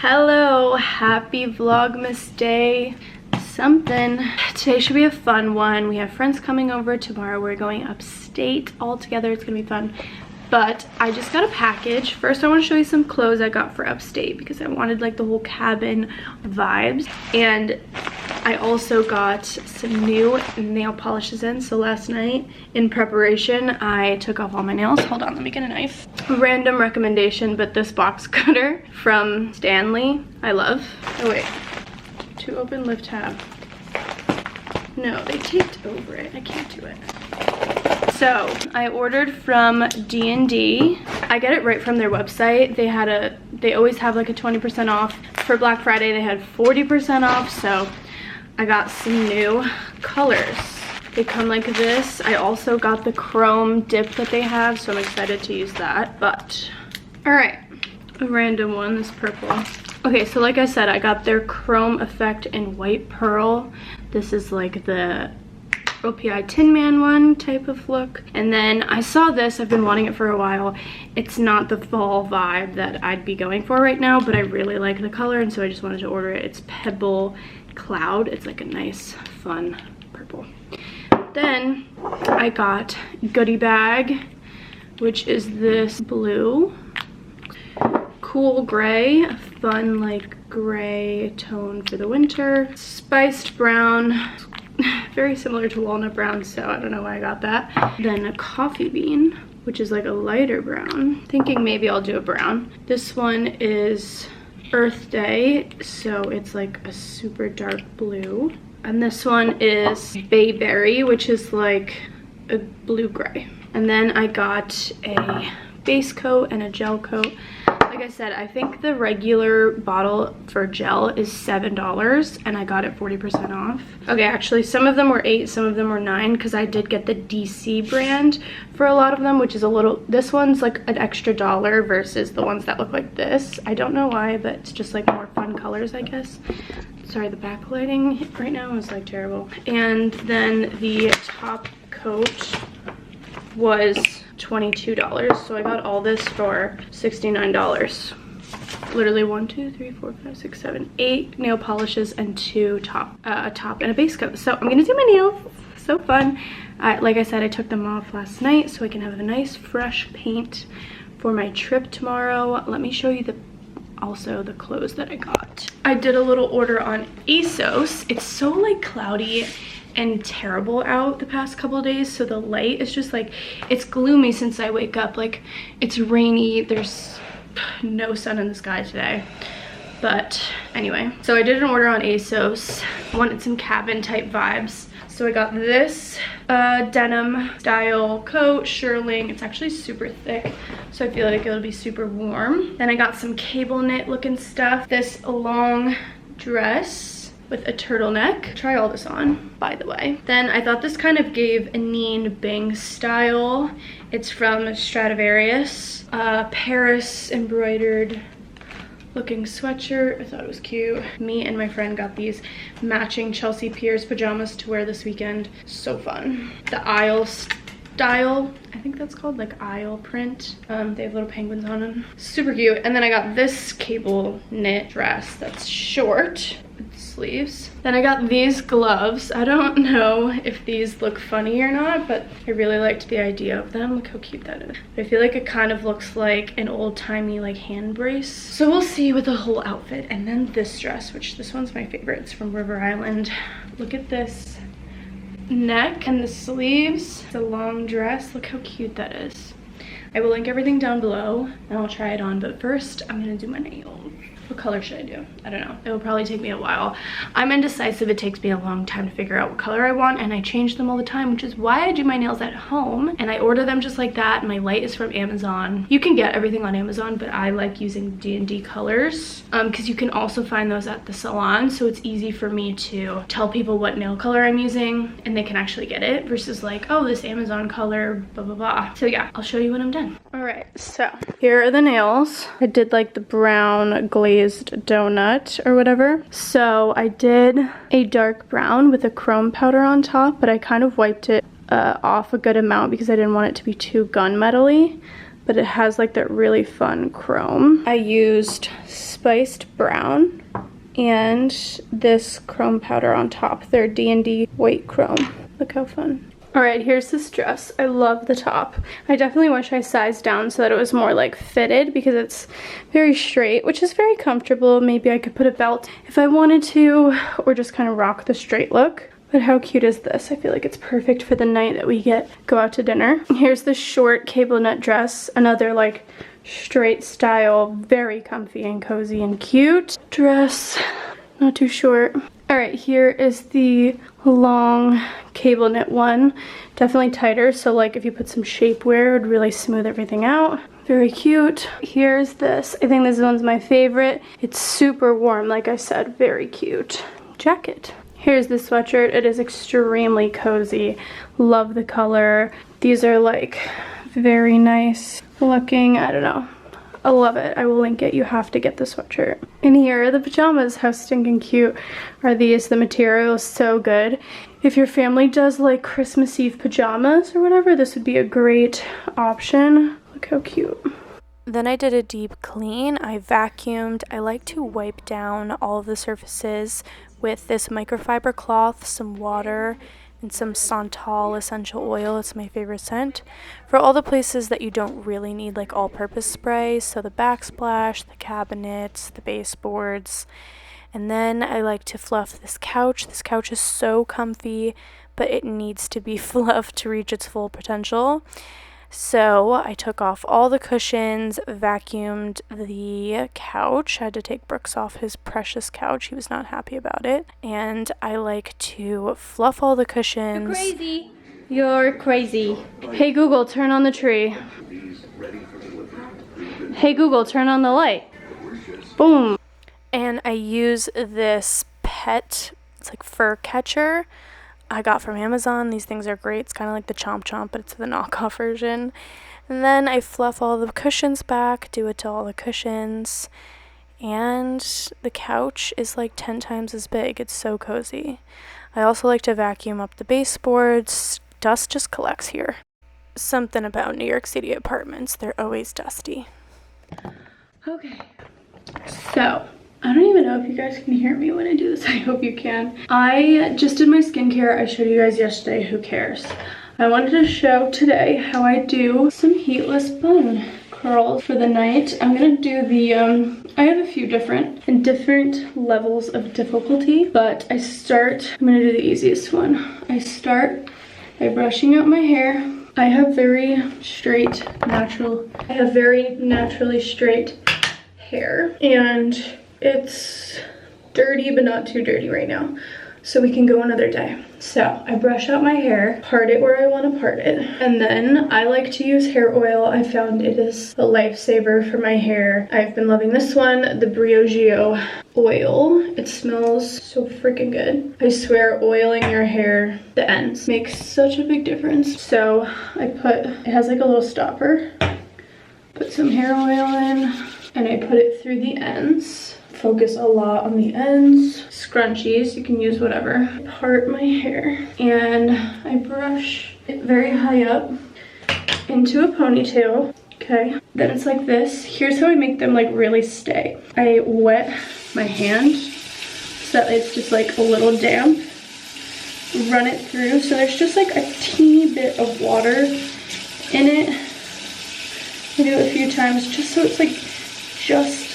Hello, happy vlogmas day something. Today should be a fun one. We have friends coming over tomorrow. We're going upstate all together. It's gonna be fun. But I just got a package. First I want to show you some clothes I got for upstate because I wanted like the whole cabin vibes. And I also got some new nail polishes in. So last night in preparation I took off all my nails. Hold on, let me get a knife. Random recommendation, but this box cutter from Stanley I love. Oh wait, to open lift tab. No, they taped over it. I can't do it. So I ordered from D&D. I get it right from their website. They always have like a 20% off. For Black Friday they had 40% off, so I got some new colors. They come like this. I also got the chrome dip that they have, so I'm excited to use that. But all right, a random one, this purple. Okay, so like I said, I got their chrome effect in white pearl. This is like the OPI Tin Man one type of look. And then I saw this, I've been wanting it for a while. It's not the fall vibe that I'd be going for right now, but I really like the color, and so I just wanted to order it. It's Pebble Cloud. It's like a nice, fun purple. Then I got Goodie Bag, which is this blue. Cool gray, a fun like gray tone for the winter. Spiced brown, very similar to walnut brown, so I don't know why I got that. Then a coffee bean, which is like a lighter brown. Thinking maybe I'll do a brown. This one is Earth Day, so it's like a super dark blue. And this one is Bayberry, which is like a blue gray. And then I got a base coat and a gel coat. Like I said, I think the regular bottle for gel is $7 and I got it 40% off. Okay, actually some of them were $8, some of them were $9 because I did get the DC brand for a lot of them, which is a little, this one's like an extra $1 versus the ones that look like this. I don't know why, but it's just like more fun colors, I guess. Sorry, the backlighting right now is like terrible. And then the top coat was $22, so I got all this for $69. Literally 1, 2, 3, 4, 5, 6, 7, 8 nail polishes and a top and a base coat. So I'm gonna do my nails. So fun. Like I said, I took them off last night so I can have a nice fresh paint for my trip tomorrow. Let me show you also the clothes that I got. I did a little order on ASOS. It's so like cloudy and terrible out the past couple of days, so the light is just like, it's gloomy since I wake up. Like it's rainy, there's no sun in the sky today. But anyway, so I did an order on ASOS. I wanted some cabin type vibes, so I got this denim style coat, shearling. It's actually super thick, so I feel like it'll be super warm. Then I got some cable knit looking stuff. This long dress with a turtleneck. Try all this on, by the way. Then I thought this kind of gave a Neen Bing style. It's from Stradivarius. Paris embroidered looking sweatshirt. I thought it was cute. Me and my friend got these matching Chelsea Piers pajamas to wear this weekend. So fun. The Isle style, I think that's called, like Isle print. They have little penguins on them. Super cute. And then I got this cable knit dress that's short with sleeves. Then I got these gloves. I don't know if these look funny or not, but I really liked the idea of them. Look how cute that is. I feel like it kind of looks like an old-timey like hand brace. So we'll see with the whole outfit. And then this dress, which this one's my favorite. It's from River Island. Look at this neck and the sleeves. It's a long dress. Look how cute that is. I will link everything down below and I'll try it on, but first I'm gonna do my nails. What color should I do? I don't know. It will probably take me a while. I'm indecisive. It takes me a long time to figure out what color I want, and I change them all the time, which is why I do my nails at home and I order them just like that. My light is from Amazon. You can get everything on Amazon, but I like using D&D colors because you can also find those at the salon, so it's easy for me to tell people what nail color I'm using and they can actually get it versus like, oh, this Amazon color, blah blah blah. So yeah, I'll show you when I'm done. All right, so here are the nails. I did like the brown glazed donut or whatever. So I did a dark brown with a chrome powder on top, but I kind of wiped it off a good amount because I didn't want it to be too gunmetal-y, but it has like that really fun chrome. I used spiced brown and this chrome powder on top. They're D&D white chrome. Look how fun. All right, here's this dress. I love the top. I definitely wish I sized down so that it was more like fitted because it's very straight, which is very comfortable. Maybe I could put a belt if I wanted to, or just kind of rock the straight look. But how cute is this? I feel like it's perfect for the night that we go out to dinner. Here's the short cable knit dress, another like straight style, very comfy and cozy and cute dress, not too short. All right, here is the long cable knit one, definitely tighter, so like if you put some shapewear, it would really smooth everything out. Very cute. Here's this. I think this one's my favorite. It's super warm, like I said, very cute jacket. Here's the sweatshirt. It is extremely cozy. Love the color. These are like very nice looking. I don't know. I love it. I will link it. You have to get the sweatshirt. And here are the pajamas. How stinking cute are these? The material is so good. If your family does like Christmas Eve pajamas or whatever, this would be a great option. Look how cute. Then I did a deep clean. I vacuumed. I like to wipe down all of the surfaces with this microfiber cloth, some water, and some Santal essential oil. It's my favorite scent. For all the places that you don't really need like all-purpose spray, so the backsplash, the cabinets, the baseboards. And then I like to fluff this couch. This couch is so comfy, but it needs to be fluffed to reach its full potential. So I took off all the cushions, vacuumed the couch. I had to take Brooks off his precious couch. He was not happy about it. And I like to fluff all the cushions. You're crazy. You're crazy. Hey Google, turn on the tree. Hey Google, turn on the light. Boom. And I use this pet, it's like fur catcher, I got from Amazon. These things are great. It's kind of like the Chomp Chomp, but it's the knockoff version. And then I fluff all the cushions back, do it to all the cushions. And the couch is like 10 times as big. It's so cozy. I also like to vacuum up the baseboards. Dust just collects here. Something about New York City apartments. They're always dusty. Okay. So, I don't even know if you guys can hear me when I do this. I hope you can. I just did my skincare. I showed you guys yesterday. Who cares? I wanted to show today how I do some heatless bun curls for the night. I'm gonna do the, I have a few different levels of difficulty, but I'm gonna do the easiest one. I start by brushing out my hair. I have very naturally straight hair, and it's dirty but not too dirty right now, so we can go another day. So I brush out my hair, part it where I want to part it, and then I like to use hair oil. I found it is a lifesaver for my hair. I've been loving this one, the Briogeo oil. It smells so freaking good. I swear, oiling your hair, the ends, makes such a big difference. So it has like a little stopper. Put some hair oil in, and I put it through the ends. Focus a lot on the ends. Scrunchies, you can use whatever. Part my hair, and I brush it very high up into a ponytail. Okay, then it's like this. Here's how I make them like really stay. I wet my hand so that it's just like a little damp. Run it through so there's just like a teeny bit of water in it. I do it a few times just so it's like just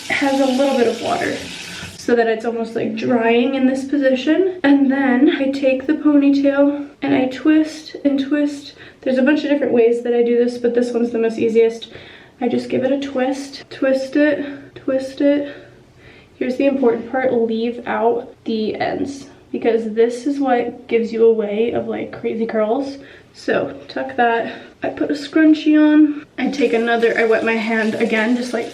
has a little bit of water so that it's almost like drying in this position. And then I take the ponytail and I twist and twist. There's a bunch of different ways that I do this, but this one's the most easiest. I just give it a twist, twist it, twist it. Here's the important part, leave out the ends, because this is what gives you a way of like crazy curls. So tuck that. I put a scrunchie on. I wet my hand again, just like,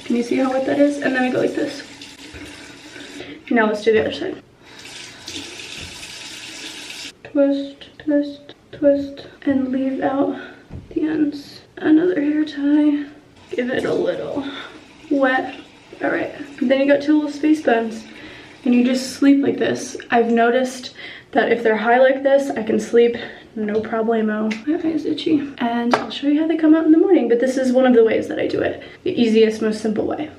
can you see how wet that is? And then I go like this. Now let's do the other side. Twist, twist, twist, and leave out the ends. Another hair tie. Give it a little wet. All right, then you got two little space buns, and you just sleep like this. I've noticed that if they're high like this, I can sleep no problemo. My eye is itchy. And I'll show you how they come out in the morning, but this is one of the ways that I do it. The easiest, most simple way.